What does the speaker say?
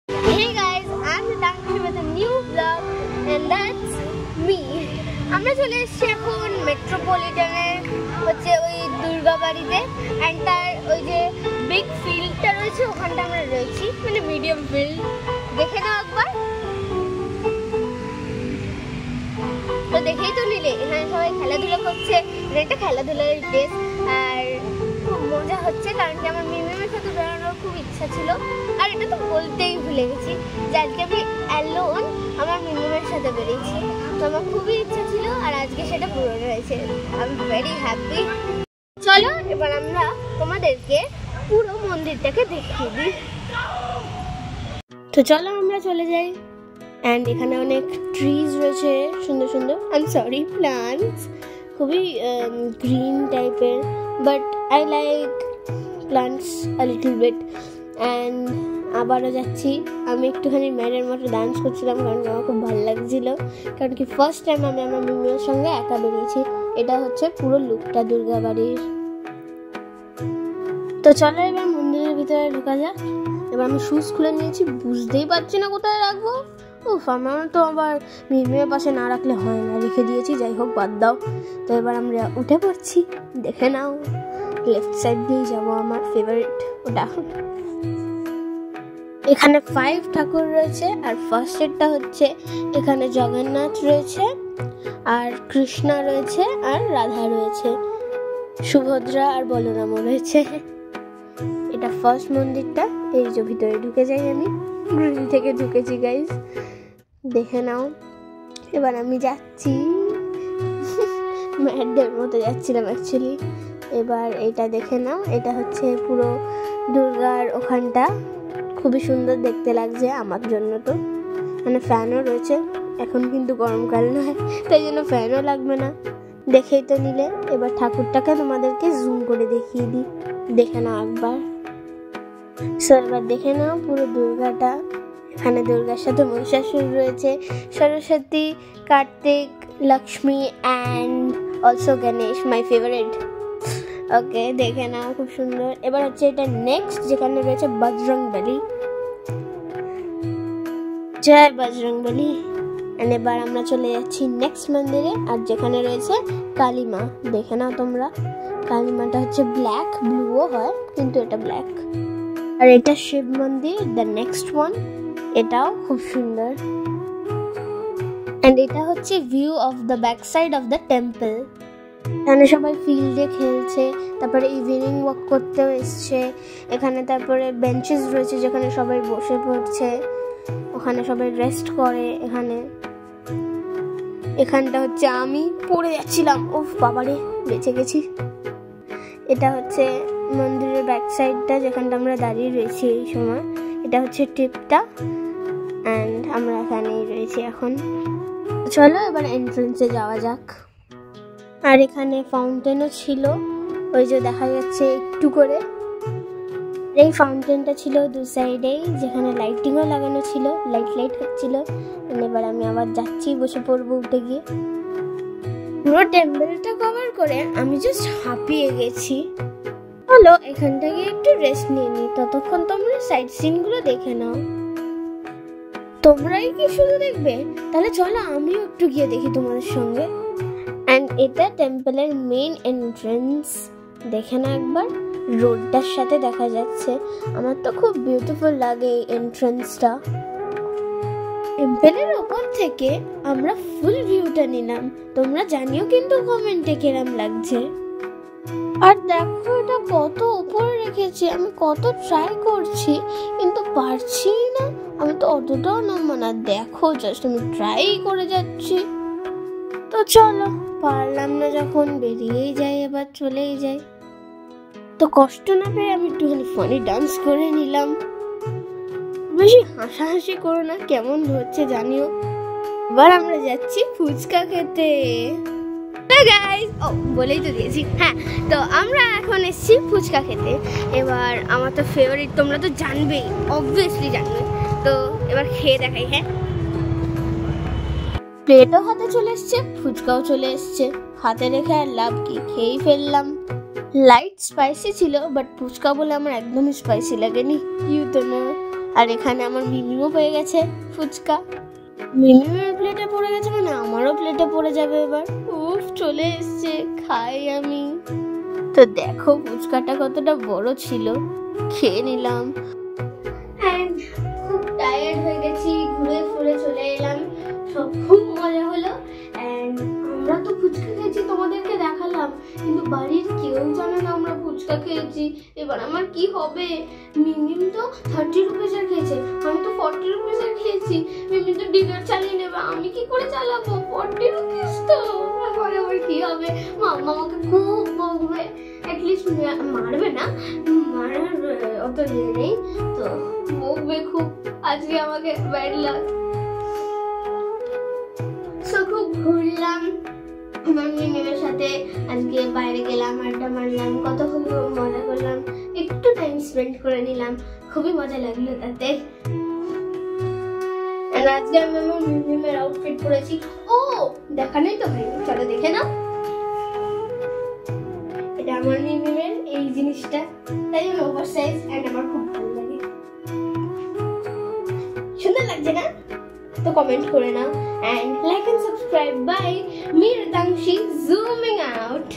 Hey guys, I'm Nitanshi with a new vlog and that's me. আমরা চলে এসেছি এখন মেট্রোপলিটনের হচ্ছে ওই দুর্গাবাড়িতে এন্ড তার ওই যে বিগ ফিল্ডটা রয়েছে ওখানটা আমরা রয়েছি, মানে মিডিয়াম ফিল্ড। দেখে নাও একবার। তো দেখেই তো নিলে এখানে সবাই খেলাধুলা করছে, এটা খেলাধুলার প্লেস আর খুব মজা হচ্ছে কারণ কি আমার মিমিমের সাথে বেরোনোর খুব ইচ্ছা ছিল। আর এটা তো বলতেই ভুলে গেছি যে আজকে আমি অ্যালোন আমার মিমিমের সাথে বেরিয়েছি, তো আমার খুবই ইচ্ছা ছিল আর আজকে সেটা পূরণ হয়েছে। I am very happy. চলো এবার আমরা তোমাদেরকে পুরো মন্দিরটাকে দেখিয়ে দিই। তো চলো আমরা চলে যাই। অ্যান্ড এখানে অনেক ট্রিজ রয়েছে সুন্দর সুন্দর, প্লান্টস, খুবই গ্রিন টাইপের, but I like plants a little bit. And আবারও যাচ্ছি, আমি একটুখানি ম্যাডের মতো ডান্স করছিলাম কারণ আমার খুব ভালো লাগছিল, কারণ কি ফার্স্ট টাইম আমি আমার মিমির সঙ্গে একা বেরিয়েছি। এটা হচ্ছে পুরো লুকটা দুর্গাবাড়ির। তো চলো এবার মন্দিরের ভিতরে ঢোকা যাক। এবার আমি শুজ খুলে নিয়েছি, বুঝতেই পারছি না কোথায় রাখবো। আমার তো আবার মিমির পাশে না রাখলে হয় না, রেখে দিয়েছি, যাই হোক বাদ দাও। তো এবার আমরা উঠে পড়ছি, দেখে নাও। লেফট সাইড দিয়ে যাবো, আমার ফেভারিট ওটা। এখানে 5 ঠাকুর রয়েছে আর ফার্স্টেরটা হচ্ছে এখানে জগন্নাথ রয়েছে আর কৃষ্ণা রয়েছে আর রাধা রয়েছে, সুভদ্রা আর বলরামও রয়েছে। এটা ফার্স্ট মন্দিরটা। এই যে ভিতরে ঢুকে যাই, আমি গ্রিল থেকে ঢুকেছি গাইস, দেখে নাও। এবার আমি যাচ্ছি, ম্যাডের মতো যাচ্ছিলাম অ্যাকচুয়ালি। এবার এটা দেখে নাও, এটা হচ্ছে পুরো দুর্গার ওখানটা, খুবই সুন্দর দেখতে লাগছে আমার জন্য। তো মানে ফ্যানও রয়েছে, এখন কিন্তু গরমকাল নয় তাই জন্য ফ্যানও লাগবে না, দেখেই তো নিলে। এবার ঠাকুরটাকে তোমাদেরকে জুম করে দেখিয়ে দিই, দেখে নাও একবার। এবার দেখে নাও পুরো দুর্গাটা। এখানে দুর্গার সাথে মহিষাসুর রয়েছে, Saraswati, Kartik, Lakshmi and also Ganesh, my favourite. Okay, দেখে নাও খুব সুন্দর। এবার হচ্ছে এটা নেক্সট, যেখানে রয়েছে বজরংবলী, জয় বজরংবলী। এবার আমরা চলে যাচ্ছি নেক্সট মন্দিরে, আর যেখানে রয়েছে কালীমা, দেখে নাও তোমরা। কালীমাটা হচ্ছে ব্ল্যাক, ব্লুও হয় কিন্তু এটা ব্ল্যাক। আর এটা শিব মন্দির, দ্য নেক্সট ওয়ান, এটাও খুব সুন্দর। অ্যান্ড এটা হচ্ছে view of the back side of the temple. এখানে সবাই ফিল্ডে খেলছে, তারপরে ইভিনিং ওয়াক করতেও এসছে এখানে। তারপরে বেঞ্চেস রয়েছে যেখানে সবাই বসে পড়ছে, ওখানে সবাই রেস্ট করে। এখানটা হচ্ছে আমি পড়ে যাচ্ছিলাম, ওফ বাবারে, বেঁচে গেছি। এটা হচ্ছে মন্দিরের ব্যাক সাইডটা, যেখানটা আমরা দাঁড়িয়ে রয়েছি এই সময়। এটা হচ্ছে টিপটা, অ্যান্ড আমরা এখানেই রয়েছি এখন। চলো এবার এন্ট্রান্সে যাওয়া যাক। আর এখানে ফাউন্টেনও ছিল, ওই যে দেখা যাচ্ছে একটু করে। এই ফাউন্টেনটা ছিল দু সাইডেই, যেখানে লাইটিংও লাগানো ছিল, লাইট হচ্ছিল। এবার আমি আবার যাচ্ছি, বসে পড়বো উঠে গিয়ে। পুরো টেম্পলটা কভার করে আমি জাস্ট হাঁপিয়ে গেছি। চলো এখানটা গিয়ে একটু রেস্ট নিয়ে নিই, ততক্ষণ তোমরা সাইড সিনগুলো দেখে নাও। তোমরাই কি শুধু দেখবে? তাহলে চলো আমিও একটু গিয়ে দেখি তোমাদের সঙ্গে। অ্যান্ড এটা টেম্পলের মেইন এন্ট্রান্স, দেখে না একবার, রোডটার সাথে দেখা যাচ্ছে। আমার তো খুব বিউটিফুল লাগে এই এন্ট্রান্সটা। টেম্পলের ওপর থেকে আমরা ফুল ভিউটা নিলাম, তোমরা জানিও কিন্তু কমেন্টে কেরাম লাগছে। আর দেখো এটা কত উপরে রেখেছি, আমি কত ট্রাই করছি কিন্তু পারছি না। আমি তো অতটাও নামবো না, দেখো জাস্ট আমি ট্রাই করে যাচ্ছি। তো চলো, পারলাম না যখন বেরিয়েই যাই, এবার চলেই যাই। তো কষ্ট না পেয়ে আমি একটুখানি ফানি ডান্স করে নিলাম। বেশি হাসাহাসি করো না, কেমন হচ্ছে জানিও। এবার আমরা যাচ্ছি ফুচকা খেতে। বলেই তো দিয়েছি, হ্যাঁ। তো আমরা এখন এসেছি ফুচকা খেতে। এবার আমার তো ফেভারিট, তোমরা তো জানবেই, অবভিয়াসলি জানবে। তো এবার খেয়ে দেখাই। হ্যাঁ, প্লেটও হাতে চলে এসছে, ফুচকাও চলে এসছে, হাতে রেখে আর লাভ কি, খেয়েই ফেললাম। লাইট স্পাইসি ছিল, বাট ফুচকা বলে আমার একদমই স্পাইসি লাগেনি। ইউ তো না, আর এখানে আমার মিমিও পেয়ে গেছে ফুচকা। মিমিমের প্লেটে পড়ে গেছে মানে আমারও প্লেটে পড়ে যাবে এবার। উফ, চলে এসছে, খাই আমি। তো দেখো ফুচকাটা কতটা বড় ছিল, খেয়ে নিলাম। খুব টায়ার্ড হয়ে গেছি, ঘুরে ফুরে চলে এলাম, সব খুব মজা হলো। আমরা তো ফুচকা খেয়েছি, তোমাদেরকে দেখালাম, কিন্তু বাড়ির কেউ জানে না আমরা ফুচকা খেয়েছি। এবার আমার কি হবে? মিমিম তো 30 রুপিসের খেয়েছে, আমি তো 40 রুপিসের খেয়েছি। মিমিম তো ডিনার চালিয়ে নেবে, আমি কি করে চালাবো? 40 রুপিস তো, আমার কি হবে? মাম্মা আমাকে খুব বকবে, অ্যাটলিস্ট মারবে না, মারার অত ইয়ে নেই, তো বকবে খুব। আজকে আমাকে ব্যাড লাক। খুব ঘুরলাম আমার মিমিমের সাথে, আজকে বাইরে গেলাম, আড্ডা মারলাম, কত খুব মজা করলাম, একটু টাইম স্পেন্ড করে নিলাম, খুবই মজা লাগলো তাতে। আজকে আমি আমার মিমিমের আউটফিট পরেছি। ও দেখা নেই তো হয়নি, চলো দেখে নাও। এটা আমার মিমিমের এই জিনিসটা, তাই জন্য ওভার সাইজ, এন্ড আমার খুব ভালো লাগে। সুন্দর লাগছে না? তো কমেন্ট করে নাও, and like and subscribe by me Ritanshi zooming out.